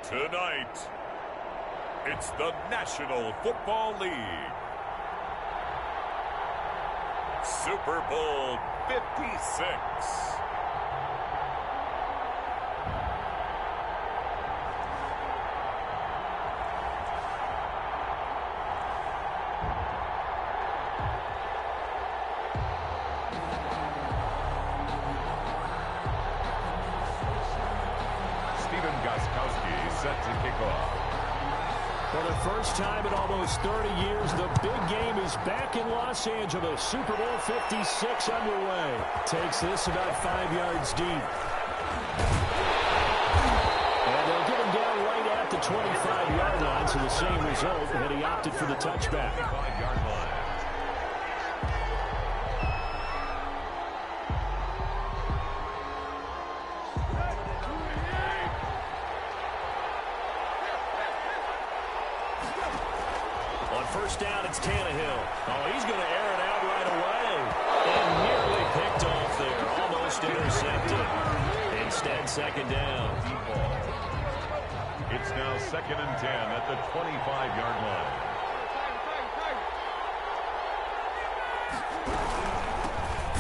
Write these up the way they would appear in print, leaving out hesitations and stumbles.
Tonight, it's the National Football League. Super Bowl 56. Set to kick off. For the first time in almost 30 years, the big game is back in Los Angeles. Super Bowl 56 underway. Takes this about 5 yards deep. And they'll get him down right at the 25-yard line, so the same result, and he opted for the touchback. 25-yard line. First down, it's Tannehill. Oh, he's going to air it out right away. And nearly picked off there. Almost intercepted. Instead, second down. It's now 2nd and 10 at the 25-yard line.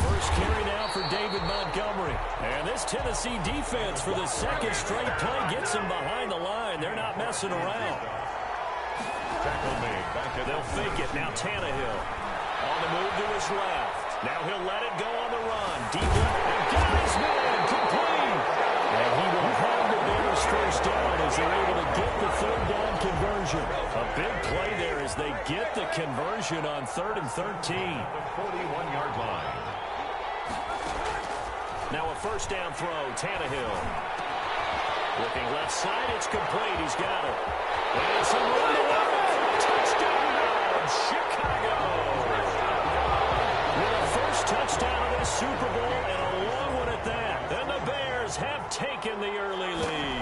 First carry now for David Montgomery. And this Tennessee defense for the second straight play gets him behind the line. They're not messing around. Tackle made. They'll fake it. Now Tannehill on the move to his left. Now he'll let it go on the run. Deep and got his man complete. And he will have the Bears first down as they're able to get the third down conversion. A big play there as they get the conversion on 3rd and 13. The 41-yard line. Now a first down throw. Tannehill. Looking left side. It's complete. He's got it. And it's a run to left. Touchdown, Chicago. With a first touchdown of this Super Bowl and a long one at that. Then the Bears have taken the early lead.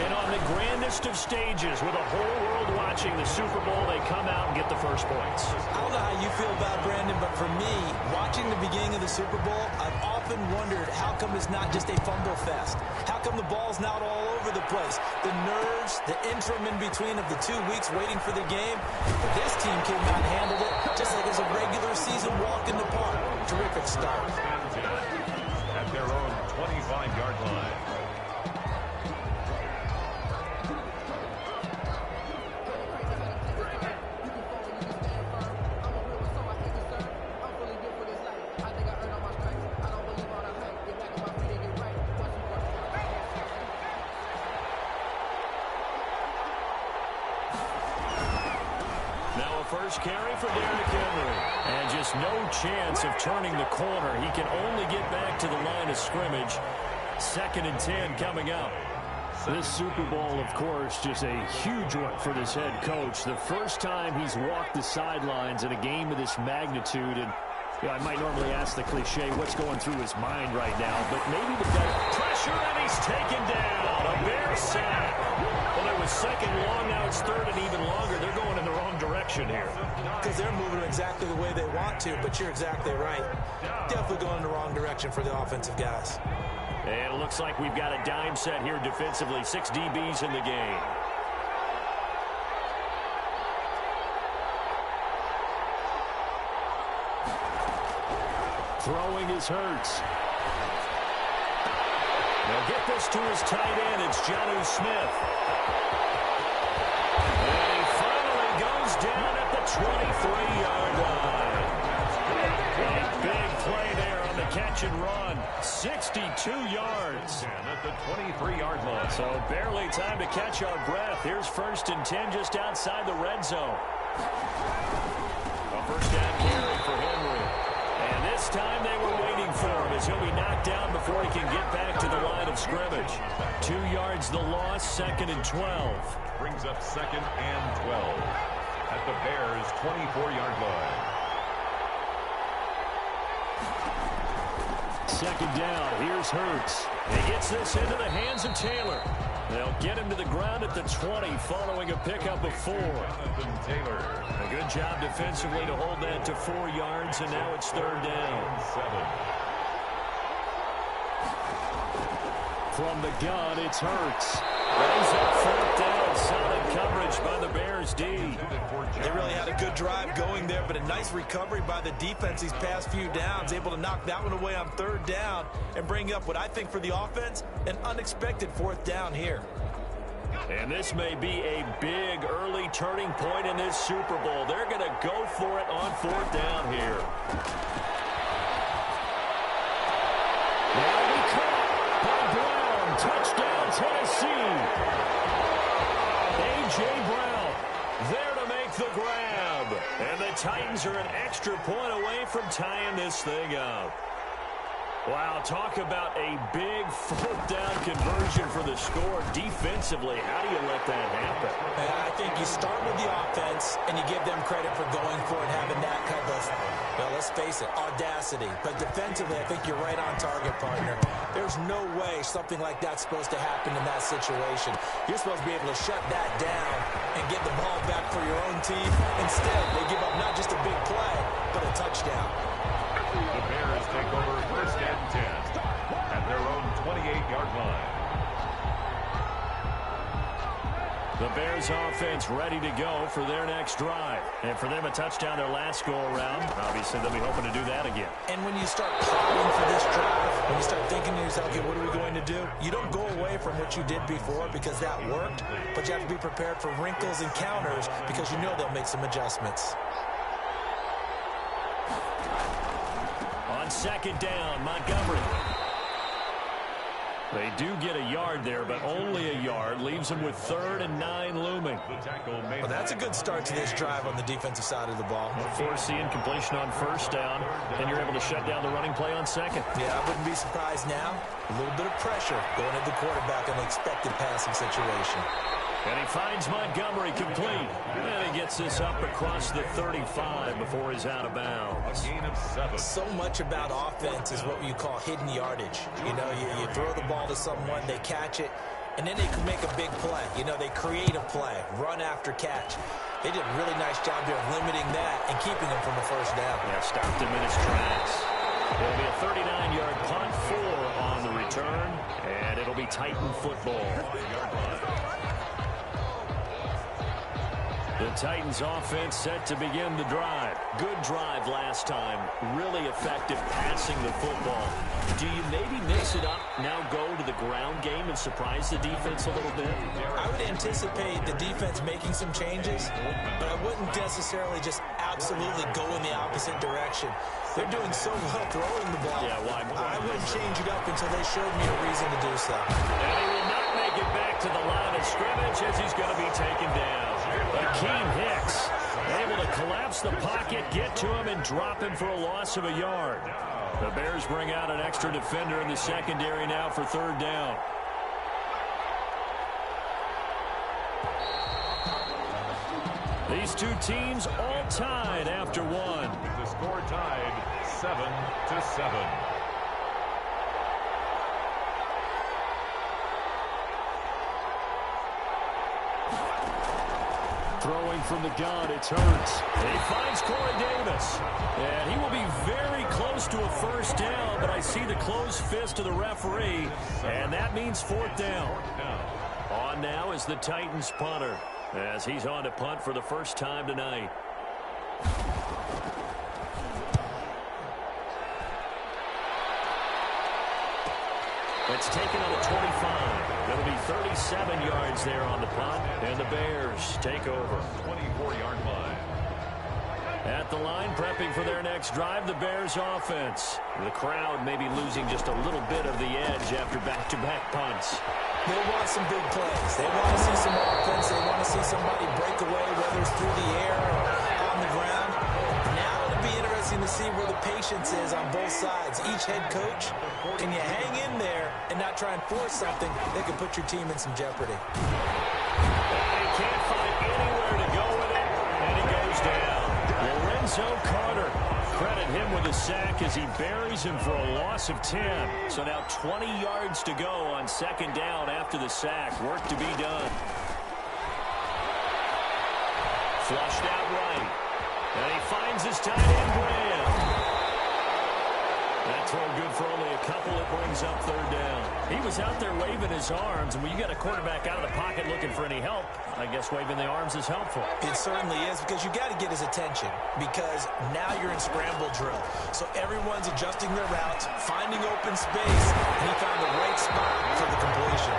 And on the grandest of stages, with the whole world watching the Super Bowl, they come out and get the first points. I don't know how you feel about it, Brandon, but for me, watching the beginning of the Super Bowl, I've often wondered how come it's not just a fumble fest? How come the ball's not all over the place? The nerves, the interim in between of the 2 weeks waiting for the game. This team came out and handled it just like it's a regular season walk in the park. Terrific start. At their own 25-yard line. First carry for Derrick Henry. And just no chance of turning the corner. He can only get back to the line of scrimmage. 2nd and 10 coming up. This Super Bowl, of course, just a huge one for this head coach. The first time he's walked the sidelines in a game of this magnitude. And you know, I might normally ask the cliche, what's going through his mind right now? But maybe the better pressure, and he's taken down. A Bear sack. Well, it was 2nd long, now it's 3rd and even longer. They're going in the wrong direction here. Because they're moving exactly the way they want to, but you're exactly right. Definitely going in the wrong direction for the offensive guys. And it looks like we've got a dime set here defensively. 6 DBs in the game. Throwing is Hurts. They'll get this to his tight end. It's Jonnu Smith. And he finally goes down at the 23-yard line. A big play there on the catch and run. 62 yards. At the 23-yard line. So barely time to catch our breath. Here's 1st and 10 just outside the red zone. A first down carry for Henry. And this time they were waiting for him as he'll be knocked down before he can get back to the line of scrimmage. 2 yards the loss, 2nd and 12. Brings up 2nd and 12 at the Bears' 24-yard line. 2nd down, here's Hurts. He gets this into the hands of Taylor. They'll get him to the ground at the 20 following a pickup of 4. Jonathan Taylor. A good job defensively to hold that to 4 yards, and now it's 3rd down. 7. From the gun, it's Hurts. Brings up fourth down. Solid coverage by the Bears D. They really had a good drive going there, but a nice recovery by the defense these past few downs, able to knock that one away on third down and bring up what I think for the offense, an unexpected fourth down here. And this may be a big early turning point in this Super Bowl. They're going to go for it on fourth down here. Now we caught by Brown. Touchdown, Tennessee. A.J. Brown there to make the grab. And the Titans are an extra point away from tying this thing up. Wow, talk about a big fourth down conversion for the score. Defensively, how do you let that happen? I think you start with the offense, and you give them credit for going for it, having that kind of, well, let's face it, audacity. But defensively, I think you're right on target, partner. There's no way something like that's supposed to happen in that situation. You're supposed to be able to shut that down and get the ball back for your own team. Instead, they give up not just a big play, but a touchdown. The Bears take over first and 10 at their own 28-yard line. The Bears offense ready to go for their next drive. And for them, a touchdown their last go-around. Obviously, they'll be hoping to do that again. And when you start plotting for this drive, when you start thinking to yourself, okay, what are we going to do? You don't go away from what you did before because that worked, but you have to be prepared for wrinkles and counters because you know they'll make some adjustments. On second down, Montgomery. They do get a yard there, but only a yard. Leaves them with 3rd and 9 looming. Well, that's a good start to this drive on the defensive side of the ball. Force the incompletion on first down, and you're able to shut down the running play on second. Yeah, I wouldn't be surprised now. A little bit of pressure going at the quarterback in an expected passing situation. And he finds Montgomery complete. And he gets this up across the 35 before he's out of bounds. A gain of 7. So much about offense is what you call hidden yardage. You know, you throw the ball to someone, they catch it, and then they can make a big play. You know, they create a play, run after catch. They did a really nice job here of limiting that and keeping him from a first down. Yeah, stopped him in his tracks. It'll be a 39-yard punt, 4 on the return, and it'll be Titan football. The Titans offense set to begin the drive. Good drive last time. Really effective passing the football. Do you maybe mix it up, now go to the ground game and surprise the defense a little bit? I would anticipate the defense making some changes, but I wouldn't necessarily just absolutely go in the opposite direction. They're doing so well throwing the ball. Yeah, why? I wouldn't change it up until they showed me a reason to do so. And he will not make it back to the line of scrimmage as he's going to be taken down. Akeem Hicks able to collapse the pocket, get to him, and drop him for a loss of a yard. The Bears bring out an extra defender in the secondary now for 3rd down. These two teams all tied after one. The score tied 7-7. Throwing from the gun, it's Hurts. He finds Corey Davis. And he will be very close to a first down, but I see the closed fist of the referee, and that means 4th down. On now is the Titans punter, as he's on to punt for the first time tonight. It's taken on the 25. That'll be 37 yards there on the punt, and the Bears take over. 24-yard line. At the line, prepping for their next drive, the Bears offense. The crowd may be losing just a little bit of the edge after back-to-back punts. They want some big plays. They want to see some offense. They want to see somebody break away, whether it's through the air or on the ground. Now it'll be interesting to see where the patience is on both sides. Each head coach, can you hang in there and not try and force something that could put your team in some jeopardy? He can't find anywhere to go with it, and he goes down. Lorenzo Carter, credit him with a sack as he buries him for a loss of 10. So now 20 yards to go on 2nd down after the sack. Work to be done. Flushed out right. And he finds his tight end, Graham. That throw good for only a couple. It brings up third down. He was out there waving his arms, and when you got a quarterback out of the pocket looking for any help, I guess waving the arms is helpful. It certainly is, because you got to get his attention, because now you're in scramble drill. So everyone's adjusting their routes, finding open space, and he found the right spot for the completion.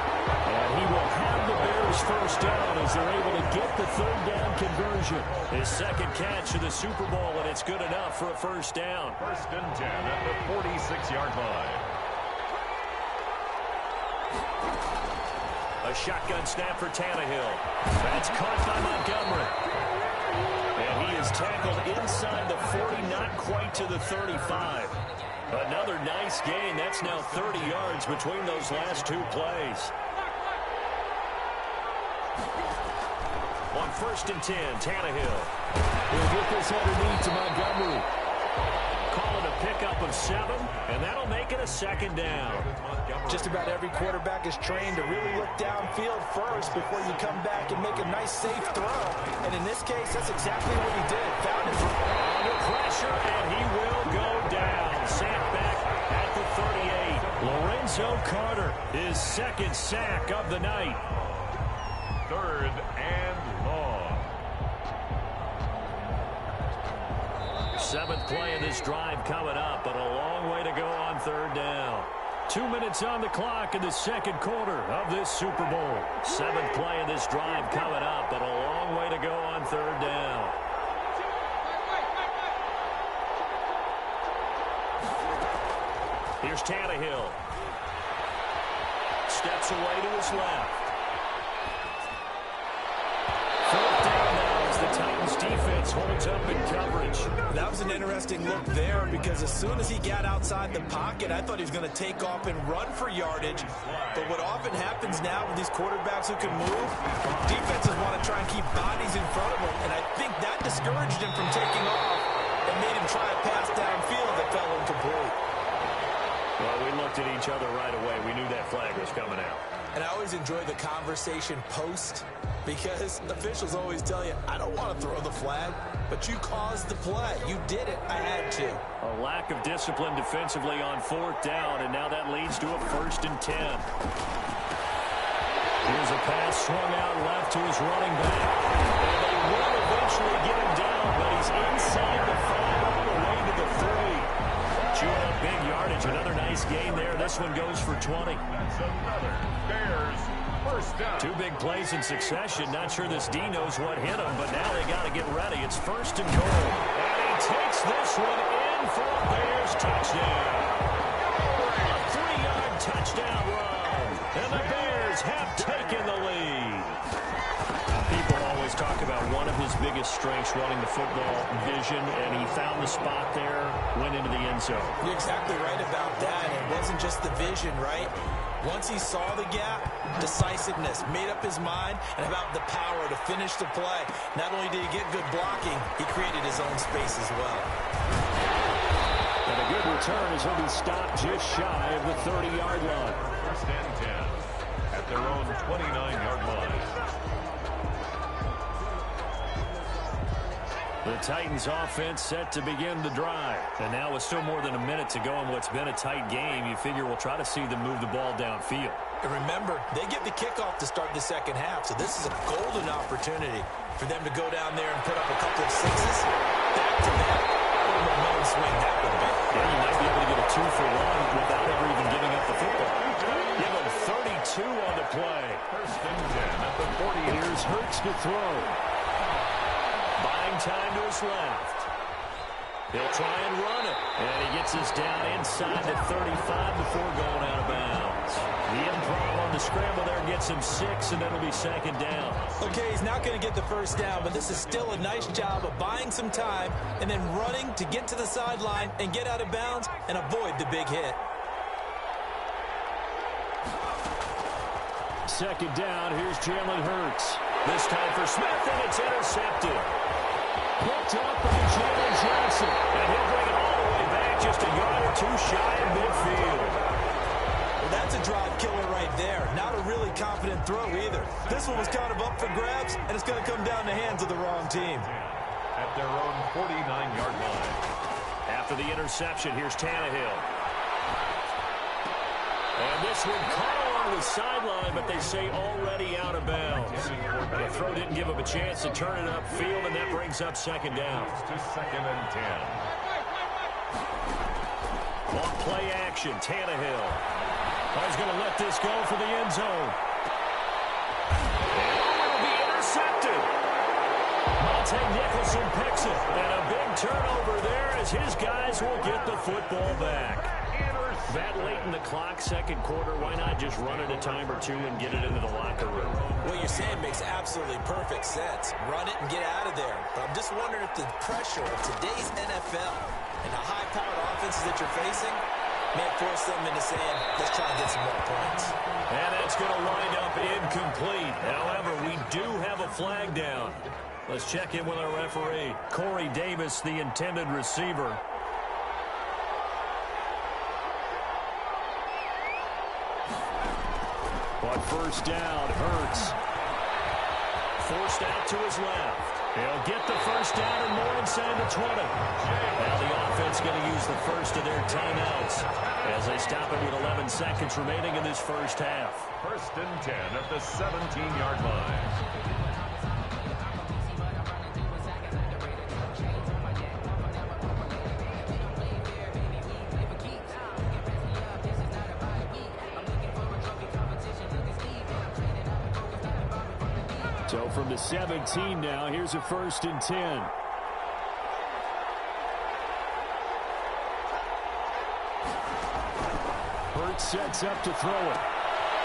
And he will have the Bears first down as they're able to get the third down conversion. His second catch of the Super Bowl, and it's good enough for a first down. First and 10 at the 46-yard line. A shotgun snap for Tannehill. That's caught by Montgomery. And he is tackled inside the 40, not quite to the 35. Another nice gain. That's now 30 yards between those last two plays. On first and 10, Tannehill. He'll get this underneath to Montgomery. Call it a pickup of 7, and that'll make it a second down. Just about every quarterback is trained to really look downfield first before you come back and make a nice, safe throw. And in this case, that's exactly what he did. Found it under pressure, and he will go down. Sacked back at the 38. Lorenzo Carter, his second sack of the night. Third and long. Seventh play of this drive coming up, but a long way to go on third down. 2 minutes on the clock in the second quarter of this Super Bowl. Seventh play of this drive coming up, but a long way to go on third down. Here's Tannehill. Steps away to his left. Fourth down now as the Titans defense holds up in coverage. That was an interesting look there, because as soon as he got outside the pocket, I thought he was going to take off and run for yardage. But what often happens now with these quarterbacks who can move, defenses want to try and keep bodies in front of them, and I think that discouraged him from taking off and made him try a pass downfield that fell incomplete. Well, we looked at each other right away. We knew that flag was coming out. And I always enjoy the conversation post, because officials always tell you, I don't want to throw the flag, but you caused the play. You did it. I had to. A lack of discipline defensively on fourth down, and now that leads to a first and 10. Here's a pass swung out left to his running back. And they will eventually get him down, but he's inside the 5 all the way to the 3. Chewing up big yardage. Another nice gain there. This one goes for 20. That's another Bears first down. 2 big plays in succession. Not sure this D knows what hit him, but now they got to get ready. It's first and goal. And he takes this one in for a Bears touchdown. A 3-yard touchdown run. And the Bears have taken the lead. People always talk about one of his biggest strengths running the football, vision, and he found the spot there, went into the end zone. You're exactly right about that. It wasn't just the vision, right? Once he saw the gap, decisiveness, made up his mind, and about the power to finish the play. Not only did he get good blocking, he created his own space as well. And a good return as he'll be stopped just shy of the 30-yard line. First and 10 at their own 29-yard line. The Titans offense set to begin the drive. And now with still more than a minute to go in what's been a tight game, you figure we'll try to see them move the ball downfield. And remember, they get the kickoff to start the second half, so this is a golden opportunity for them to go down there and put up a couple of sixes. Back-to-back. What a momentum swing that would be. Yeah, you might be able to get a 2-for-1 without ever even giving up the football. Give him 32 on the play. First and 10 at the 40. Here's Hurts to throw. Buying time to his left. He'll try and run it. And he gets us down inside the 35 before going out of bounds. The improv on the scramble there gets him 6, and it'll be second down. Okay, he's not going to get the first down, but this is still a nice job of buying some time and then running to get to the sideline and get out of bounds and avoid the big hit. Second down, here's Jalen Hurts. This time for Smith, and it's intercepted. Picked up by Jalen Johnson. And he'll bring it all the way back just a yard or 2 shy of midfield. Well, that's a drive killer right there. Not a really confident throw either. This one was kind of up for grabs, and it's going to come down the hands of the wrong team. At their own 49-yard line. After the interception, here's Tannehill. And this one caught along the sideline, but they say already out of bounds. The throw didn't give him a chance to turn it upfield, and that brings up second down. To 2nd and 10. On play action, Tannehill. He's going to let this go for the end zone. And it'll be intercepted. Monte Nicholson picks it. And a big turnover there as his guys will get the football back. That late in the clock, second quarter, why not just run it a time or two and get it into the locker room? What you're saying makes absolutely perfect sense. Run it and get out of there. But I'm just wondering if the pressure of today's NFL and the high-powered offenses that you're facing may force them into saying, let's try and get some more points. And that's going to wind up incomplete. However, we do have a flag down. Let's check in with our referee. Corey Davis, the intended receiver. On first down, Hurts. Forced out to his left. He'll get the first down and more inside the 20. Now the offense going to use the first of their timeouts as they stop it with 11 seconds remaining in this first half. 1st and 10 at the 17-yard line. So from the 17 now, here's a 1st and 10. Hurts sets up to throw it.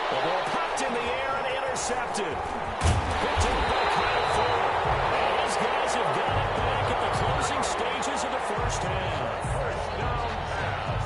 The ball popped in the air and intercepted. Picked up by Kyle Fuller. And his guys have got it back at the closing stages of the first half. First down pass.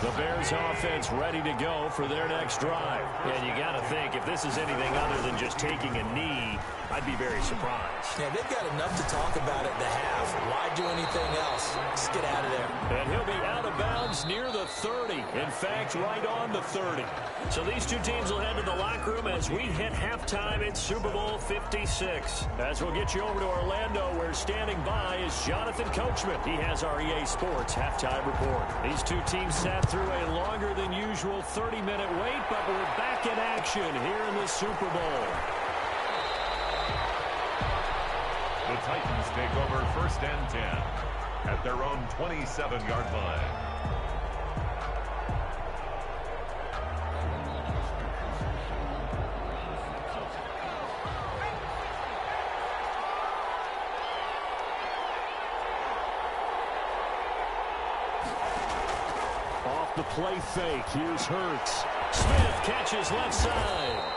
The Bears offense ready to go for their next drive. And you got to think, if this is anything other than just taking a knee, I'd be very surprised. Yeah, they've got enough to talk about at the half. Why do anything else? Just get out of there. And he'll be out of bounds near the 30. In fact, right on the 30. So these two teams will head to the locker room as we hit halftime in Super Bowl 56. As we'll get you over to Orlando, where standing by is Jonathan Coachman. He has our EA Sports halftime report. These two teams sat through a longer than usual 30-minute wait, but we're back in action here in the Super Bowl. The Titans take over 1st and 10 at their own 27-yard line. Off the play fake, here's Hurts. Smith catches left side.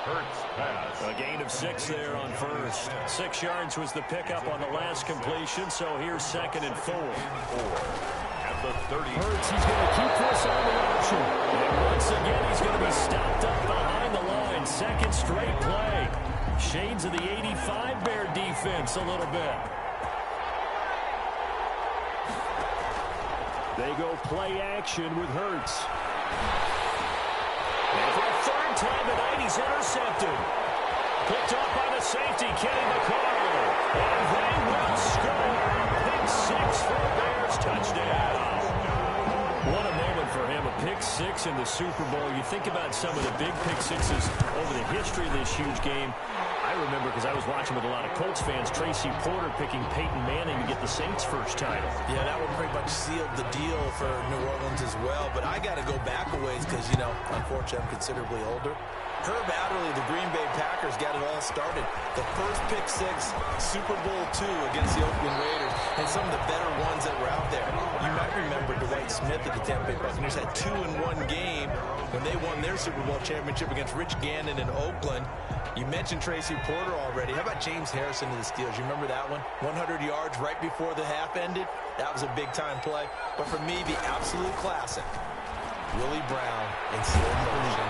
Hurts pass. A gain of 6 there on first. 6 yards was the pickup on the last completion, so here's 2nd and 4. At the 30. Hurts, he's going to keep this on the option. And once again, he's going to be stopped up behind the line. 2nd straight play. Shades of the 85 Bear defense a little bit. They go play action with Hurts. And for a 3rd time tonight, he's intercepted. Picked up by the safety, Kenny McCarl. And they will score. Pick 6 for a Bears touchdown. What a moment for him, a pick 6 in the Super Bowl. You think about some of the big pick 6s over the history of this huge game. I remember, because I was watching with a lot of Colts fans, Tracy Porter picking Peyton Manning to get the Saints' first title. Yeah, that one pretty much sealed the deal for New Orleans as well. But I got to go back a ways because, you know, unfortunately, I'm considerably older. Herb Adderley, the Green Bay Packers, got it all started. The first pick 6, Super Bowl II against the Oakland Raiders, and some of the better ones that were out there. You might remember Dwight Smith of the Tampa Bay Buccaneers had 2-in-1 game when they won their Super Bowl championship against Rich Gannon in Oakland. You mentioned Tracy Porter already. How about James Harrison to the Steelers? You remember that one? 100 yards right before the half ended. That was a big-time play. But for me, the absolute classic, Willie Brown in slow motion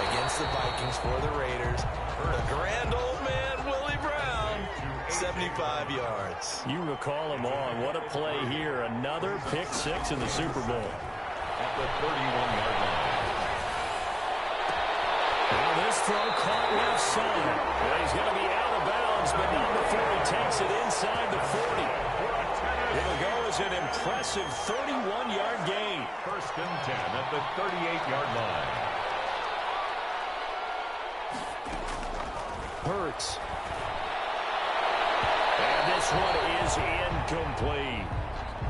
against the Vikings for the Raiders. The grand old man, Willie Brown, 75 yards. You recall him on. What a play here. Another pick 6 in the Super Bowl. At the 31-yard line. Now this throw caught left side. Well, he's going to be out of bounds bounds, but not before he takes it inside the 40. It'll go as an impressive 31-yard gain. First and 10 at the 38-yard line. Hurts. And this one is incomplete.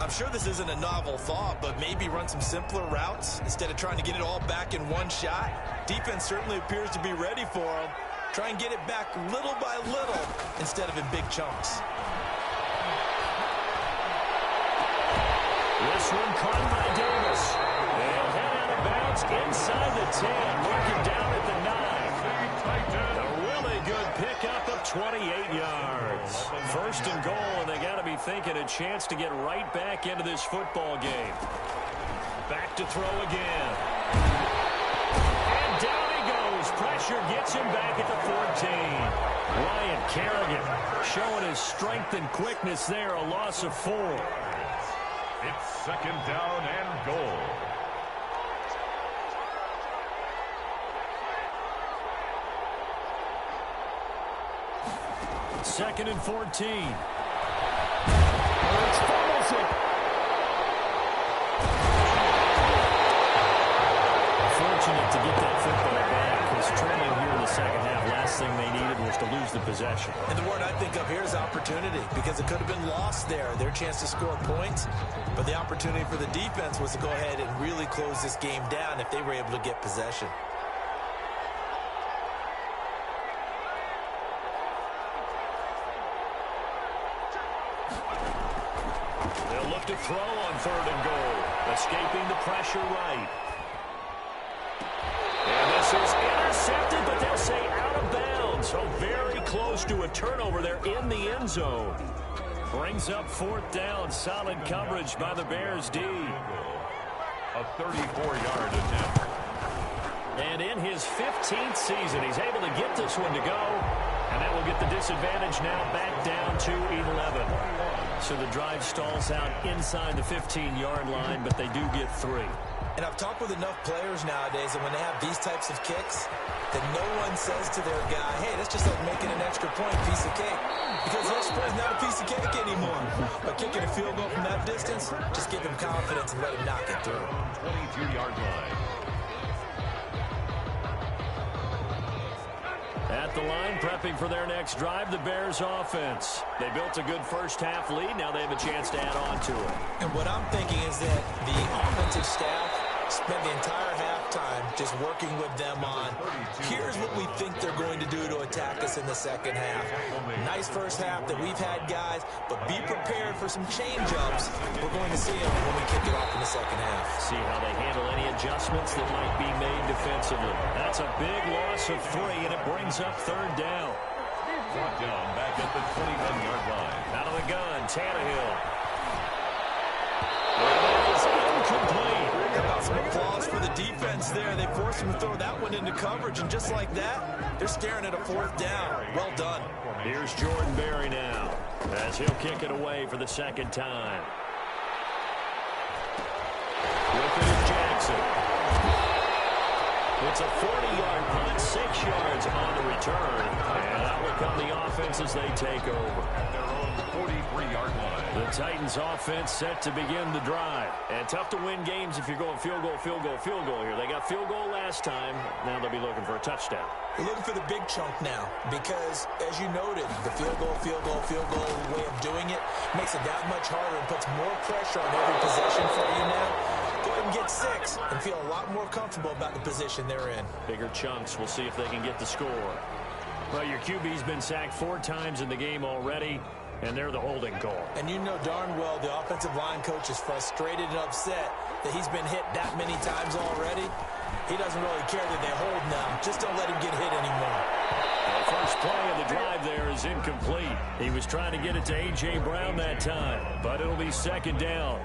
I'm sure this isn't a novel thought, but maybe run some simpler routes instead of trying to get it all back in one shot. Defense certainly appears to be ready for him. Try and get it back little by little instead of in big chunks. This one caught by Davis. They'll head out of bounds inside the 10, working down at the 9. A really good pickup of 28 yards. First and goal, and they got to be thinking a chance to get right back into this football game. Back to throw again. And down he goes. Pressure gets him back at the 14. Ryan Kerrigan showing his strength and quickness there, a loss of 4. It's second down and goal. Second and 14. Hurts fumbles it. Fortunate to get that football back, because trailing here in the second half, last thing they needed was to lose the possession. And the word I think of here is opportunity, because it could have been lost there. Their chance to score points, but the opportunity for the defense was to go ahead and really close this game down if they were able to get possession. They'll look to throw on third and goal, escaping the pressure right. And this is intercepted, but they'll say out of bounds. So very close to a turnover there in the end zone. Brings up fourth down. Solid coverage by the Bears D. A 34-yard attempt. And in his 15th season, he's able to get this one to go. And that will get the disadvantage now back down to 11. So the drive stalls out inside the 15-yard line, but they do get 3. And I've talked with enough players nowadays that when they have these types of kicks, that no one says to their guy, hey, that's just like making an extra point, piece of cake. Because the extra point is not a piece of cake anymore. By kicking a field goal from that distance, just give him confidence and let him knock it through. 22-yard line. At the line, prepping for their next drive, the Bears offense. They built a good first-half lead. Now they have a chance to add on to it. And what I'm thinking is that the offensive staff spent the entire halftime just working with them on, here's what we think they're going to do to attack us in the second half. Nice first half that we've had, guys, but be prepared for some change-ups. We're going to see them when we kick it off in the second half. See how they handle any adjustments that might be made defensively. That's a big loss of 3, and it brings up third down. Brought down back at the 21-yard line. Out of the gun, Tannehill. That is incomplete. How about some applause for the defense there? They forced him to throw that one into coverage, and just like that, they're staring at a fourth down. Well done. Here's Jordan Berry now, as he'll kick it away for the second time. With it is Jackson. It's a 40-yard punt, 6 yards on the return. And out will come the offense as they take over. At their own 43-yard line. The Titans offense set to begin the drive. And tough to win games if you're going field goal, field goal, field goal here. They got field goal last time. Now they'll be looking for a touchdown. We're looking for the big chunk now because, as you noted, the field goal way of doing it makes it that much harder and puts more pressure on every possession for you now. Go ahead and get 6 and feel a lot more comfortable about the position they're in. Bigger chunks. We'll see if they can get the score. Well, your QB's been sacked 4 times in the game already, and they're the holding call. And you know darn well the offensive line coach is frustrated and upset that he's been hit that many times already. He doesn't really care that they hold now. Just don't let him get hit anymore. The first play of the drive there is incomplete. He was trying to get it to A.J. Brown that time, but it'll be second down.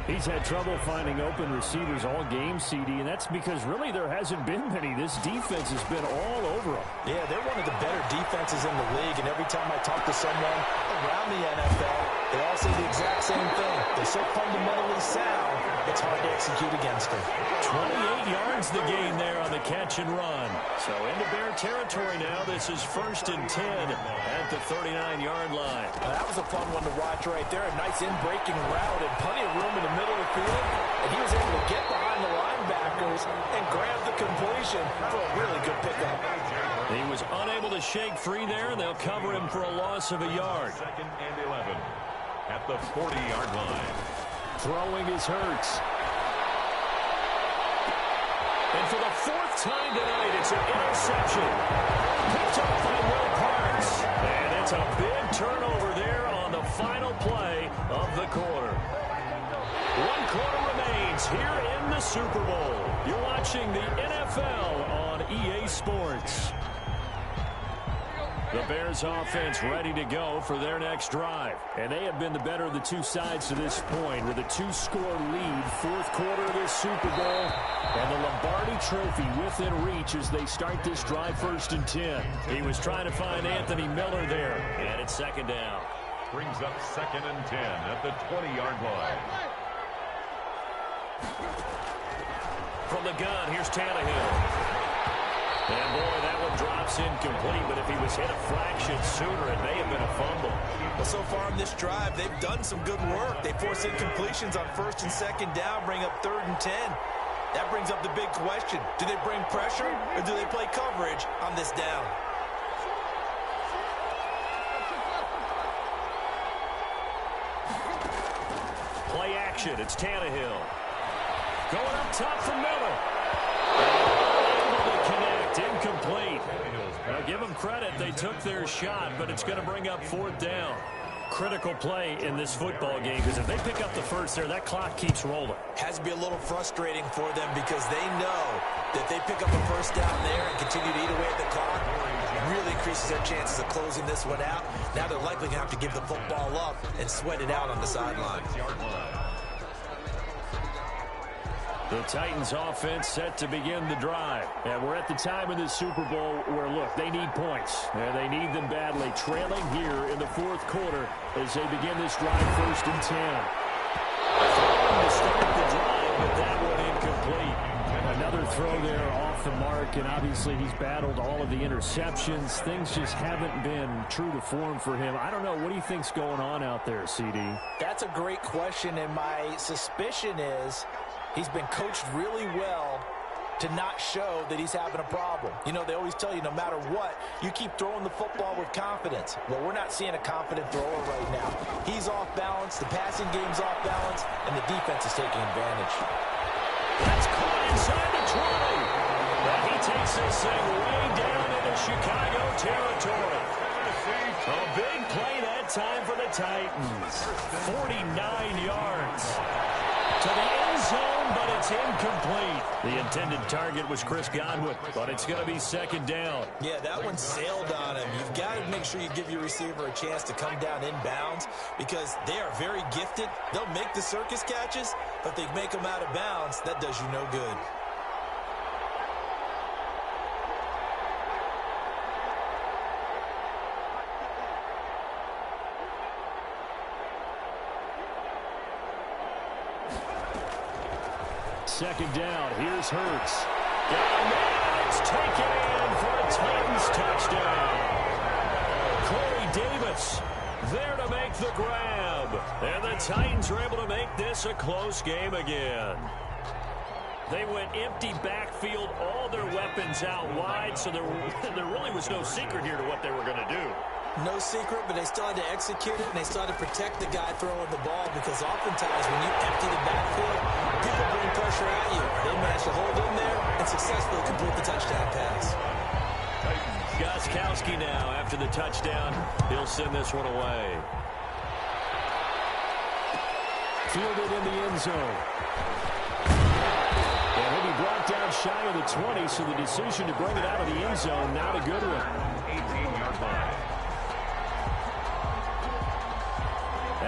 He's had trouble finding open receivers all game, CD, and that's because really there hasn't been many. This defense has been all over them. Yeah, they're one of the better defenses in the league, and every time I talk to someone around the NFL, They all say the exact same thing. They're so fundamentally sound, it's hard to execute against them. 28 yards the gain there on the catch and run. So into Bear territory now. This is 1st and 10 at the 39-yard line. Well, that was a fun one to watch right there. A nice in-breaking route and plenty of room in the middle of the field. And he was able to get behind the linebackers and grab the completion for a really good pickup. He was unable to shake free there, and they'll cover him for a loss of a yard. 2nd and 11 at the 40-yard line. Throwing is Hurts. And for the 4th time tonight, it's an interception. Picked up by Will Parks. And it's a big turnover there on the final play of the quarter. 1 quarter remains here in the Super Bowl. You're watching the NFL on EA Sports. The Bears offense ready to go for their next drive. And they have been the better of the two sides to this point with a 2-score lead. 4th quarter of this Super Bowl. And the Lombardi Trophy within reach as they start this drive 1st and 10. He was trying to find Anthony Miller there. And it's 2nd down. Brings up 2nd and 10 at the 20-yard line. From the gun, here's Tannehill. And boy, that one drops incomplete, but if he was hit a fraction sooner, it may have been a fumble. Well, so far on this drive, they've done some good work. They force incompletions on 1st and 2nd down, bring up 3rd and 10. That brings up the big question. Do they bring pressure or do they play coverage on this down? Play action, it's Tannehill. Going up top for Miller. Incomplete. Now give them credit. They took their shot, but it's going to bring up 4th down. Critical play in this football game because if they pick up the first there, that clock keeps rolling. Has to be a little frustrating for them because they know that they pick up a 1st down there and continue to eat away at the clock. It really increases their chances of closing this one out. Now they're likely going to have to give the football up and sweat it out on the sideline. The Titans offense set to begin the drive. And we're at the time in the Super Bowl where, look, they need points. And they need them badly. Trailing here in the 4th quarter as they begin this drive 1st and 10. Throwing to start the drive, but that one incomplete. Another throw there off the mark, and obviously he's battled all of the interceptions. Things just haven't been true to form for him. I don't know. What do you think's going on out there, CD? That's a great question, and my suspicion is he's been coached really well to not show that he's having a problem. You know, they always tell you no matter what, you keep throwing the football with confidence. Well, we're not seeing a confident thrower right now. He's off balance, the passing game's off balance, and the defense is taking advantage. That's caught inside the 20. But he takes this thing way down into Chicago territory. A big play that time for the Titans. 49 yards. To the end zone, but it's incomplete. The intended target was Chris Godwin, but it's going to be 2nd down. Yeah, that one sailed on him. You've got to make sure you give your receiver a chance to come down inbounds because they are very gifted. They'll make the circus catches, but they make them out of bounds. That does you no good. Second down. Here's Hurts. And it's taken in for a Titans touchdown. Corey Davis there to make the grab. And the Titans are able to make this a close game again. They went empty backfield, all their weapons out wide, so there really was no secret here to what they were going to do. No secret, but they still had to execute it, and they still had to protect the guy throwing the ball because oftentimes when you empty the backfield, people bring pressure at you. They managed to hold in there and successfully complete the touchdown pass. Gostkowski now, after the touchdown, he'll send this one away. Fielded in the end zone. And he'll be brought down shy of the 20, so the decision to bring it out of the end zone, not a good one. 18-yard line.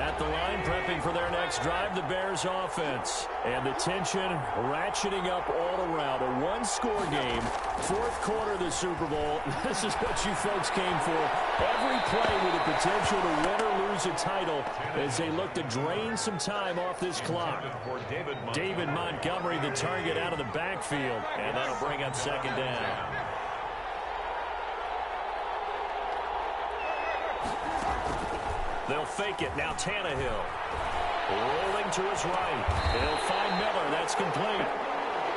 At the line, prepping for their next drive, the Bears offense. And the tension ratcheting up all around. A one-score game, fourth quarter of the Super Bowl. This is what you folks came for. Every play with the potential to win or lose a title as they look to drain some time off this clock. David Montgomery, the target out of the backfield. And that'll bring up second down. They'll fake it. Now Tannehill. Rolling to his right. They'll find Miller. That's complete.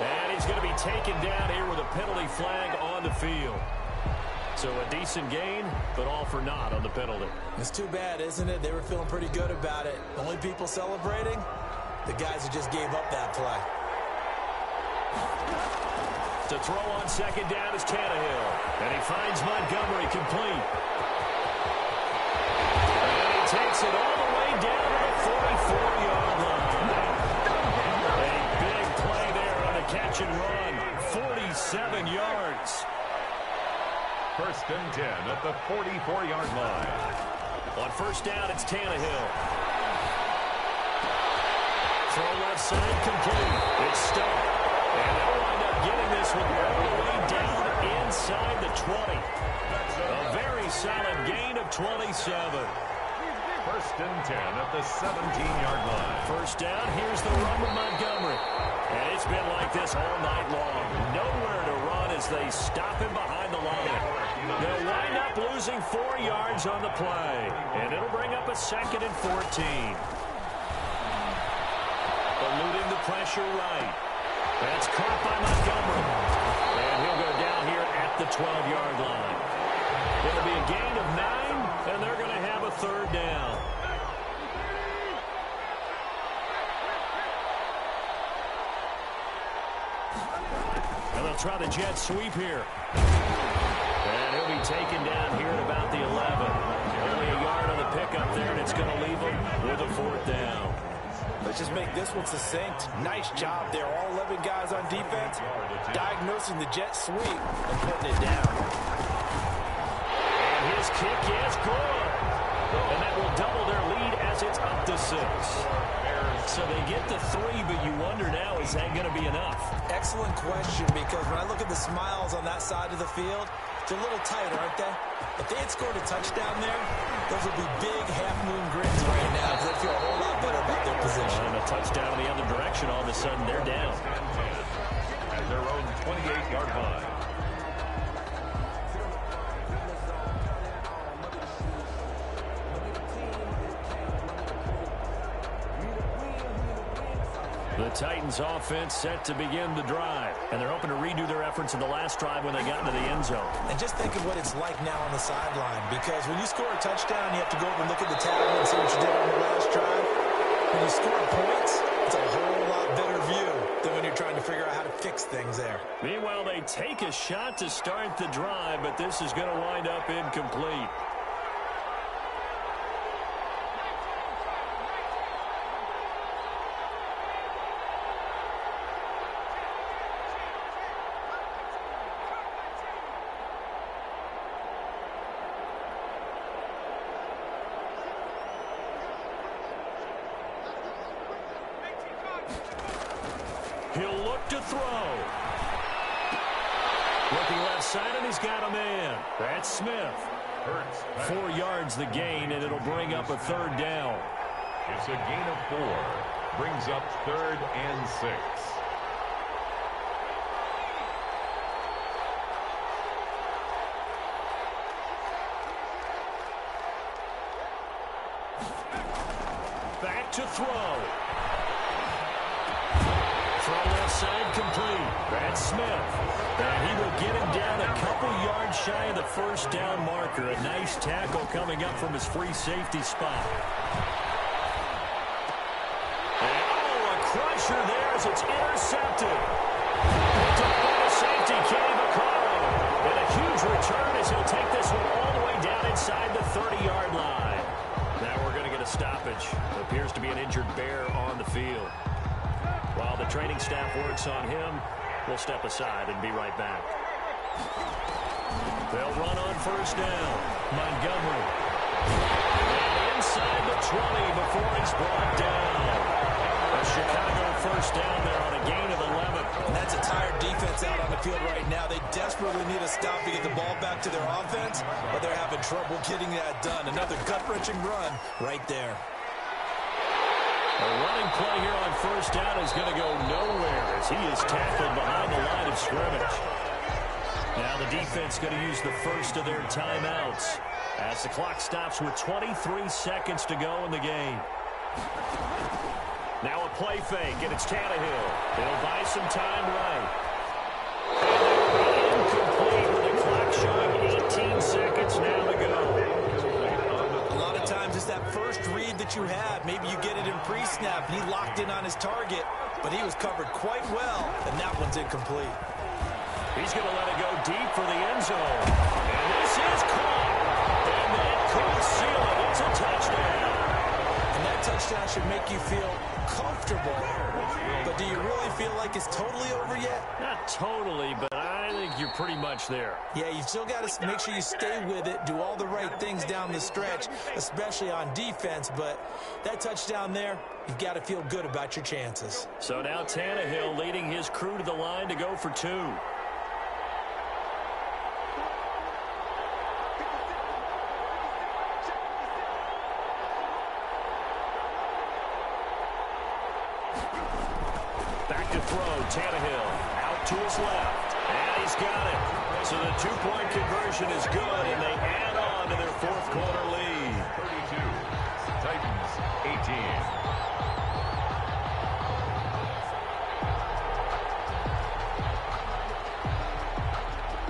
And he's going to be taken down here with a penalty flag on the field. So a decent gain, but all for naught on the penalty. It's too bad, isn't it? They were feeling pretty good about it. Only people celebrating? The guys who just gave up that play. To throw on second down is Tannehill. And he finds Montgomery complete. Takes it all the way down to the 44-yard line. A big play there on a catch and run. 47 yards. First and 10 at the 44-yard line. On first down, it's Tannehill. Throw left side, complete. It's stuffed. And they'll wind up getting this one all the way down inside the 20. A very solid gain of 27. First and 10 at the 17-yard line. First down, here's the run with Montgomery. And it's been like this all night long. Nowhere to run as they stop him behind the line. They'll wind up losing 4 yards on the play. And it'll bring up a second and 14. Eluding the pressure right. That's caught by Montgomery. And he'll go down here at the 12-yard line. It'll be a gain of 9, and they're going to have a third down. And they'll try the jet sweep here. And he'll be taken down here at about the 11. Only a yard on the pickup there, and it's going to leave him with a fourth down. Let's just make this one succinct. Nice job there. All 11 guys on defense diagnosing the jet sweep and putting it down. His kick is good. And that will double their lead as it's up to 6. So they get the 3, but you wonder now, is that going to be enough? Excellent question, because when I look at the smiles on that side of the field, they're a little tight, aren't they? If they had scored a touchdown there, those would be big half-moon grins right now because they feel a whole lot better about their position. And a touchdown in the other direction, all of a sudden they're down. At their own 28-yard line. The Titans offense set to begin the drive. And they're hoping to redo their efforts in the last drive when they got into the end zone. And just think of what it's like now on the sideline. Because when you score a touchdown, you have to go over and look at the tablet and see what you did on the last drive. When you score points, it's a whole lot better view than when you're trying to figure out how to fix things there. Meanwhile, they take a shot to start the drive, but this is going to wind up incomplete. He'll look to throw. Looking left side, and he's got a man. That's Smith. 4 yards the gain, and it'll bring up a third down. It's a gain of 4. Brings up 3rd and 6. Back to throw. Throw left side complete. That's Smith. And he will get him down a couple yards shy of the first down marker. A nice tackle coming up from his free safety spot. And a crusher there as it's intercepted. Picked up by the safety, Kenny McCollum. And a huge return as he'll take this one all the way down inside the 30-yard line. Now we're going to get a stoppage. It appears to be an injured Bear on the field. While the training staff works on him, we'll step aside and be right back. They'll run on first down. Montgomery. And inside the 20 before he's brought down. A Chicago first down there on a gain of 11. And that's a tired defense out on the field right now. They desperately need a stop to get the ball back to their offense, but they're having trouble getting that done. Another gut-wrenching run right there. A running play here on first down is going to go nowhere as he is tackled behind the line of scrimmage. Now the defense going to use the first of their timeouts as the clock stops with 23 seconds to go in the game. Now a play fake, and it's Tannehill. It'll buy some time right. And incomplete with the clock showing 18 seconds now to go. A lot of times it's that first read that you had. Maybe you get it in pre-snap, and he locked in on his target, but he was covered quite well, and that one's incomplete. He's going to let it go deep for the end zone. And this is caught. And that could seal it. It's a touchdown. And that touchdown should make you feel comfortable. But do you really feel like it's totally over yet? Not totally, but I think you're pretty much there. Yeah, you still got to make sure you stay with it, do all the right things down the stretch, especially on defense. But that touchdown there, you've got to feel good about your chances. So now Tannehill leading his crew to the line to go for two. Back to throw, Tannehill out to his left, and he's got it. So the two-point conversion is good, and they add on to their fourth quarter lead. 32, Titans 18.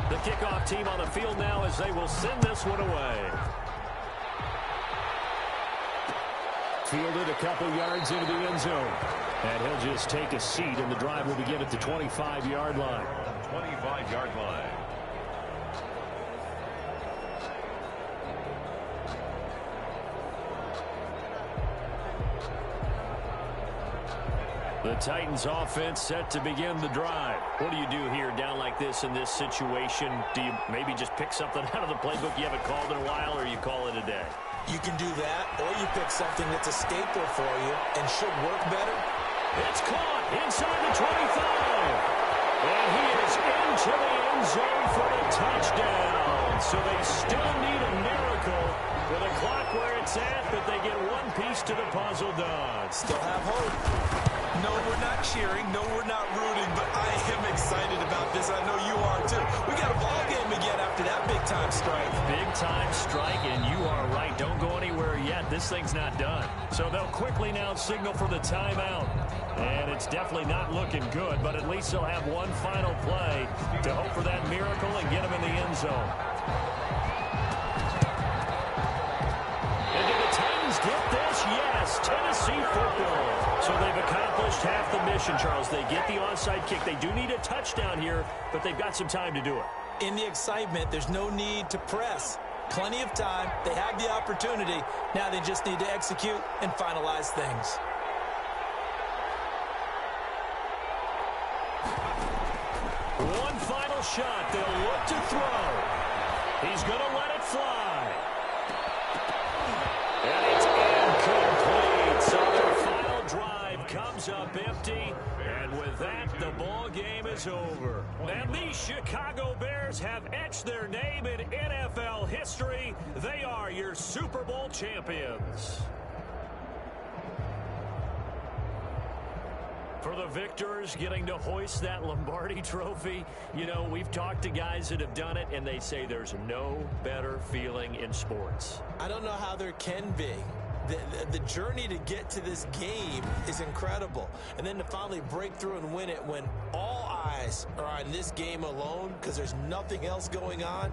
The kickoff team on the field now as they will send this one away. Fielded a couple yards into the end zone. And he'll just take a seat, and the drive will begin at the 25-yard line. 25-yard line. The Titans offense set to begin the drive. What do you do here down like this in this situation? Do you maybe just pick something out of the playbook you haven't called in a while, or you call it a day? You can do that, or you pick something that's a staple for you and should work better. It's caught inside the 25. And he is into the end zone for the touchdown. So they still need a miracle with a clock where it's at, but they get one piece to the puzzle done. Still have hope. No, we're not cheering. No, we're not rooting, but I am excited about this. I know you are, too. We got a ball game again after that big-time strike. Big-time strike, and you are right. Don't go anywhere yet. This thing's not done. So they'll quickly now signal for the timeout. And it's definitely not looking good, but at least they'll have one final play to hope for that miracle and get them in the end zone. And did the Titans get this? Yes, Tennessee football. So they've accomplished half the mission, Charles. They get the onside kick. They do need a touchdown here, but they've got some time to do it. In the excitement, there's no need to press. Plenty of time. They have the opportunity. Now they just need to execute and finalize things. One final shot. They'll look to throw. He's going to let it fly. And it's incomplete. So their final drive comes up empty. And with that, the ball game is over. And the Chicago Bears have etched their name in NFL history. They are your Super Bowl champions. For the victors getting to hoist that Lombardi trophy, you know, we've talked to guys that have done it, and they say there's no better feeling in sports. I don't know how there can be. The journey to get to this game is incredible. And then to finally break through and win it when all eyes are on this game alone because there's nothing else going on,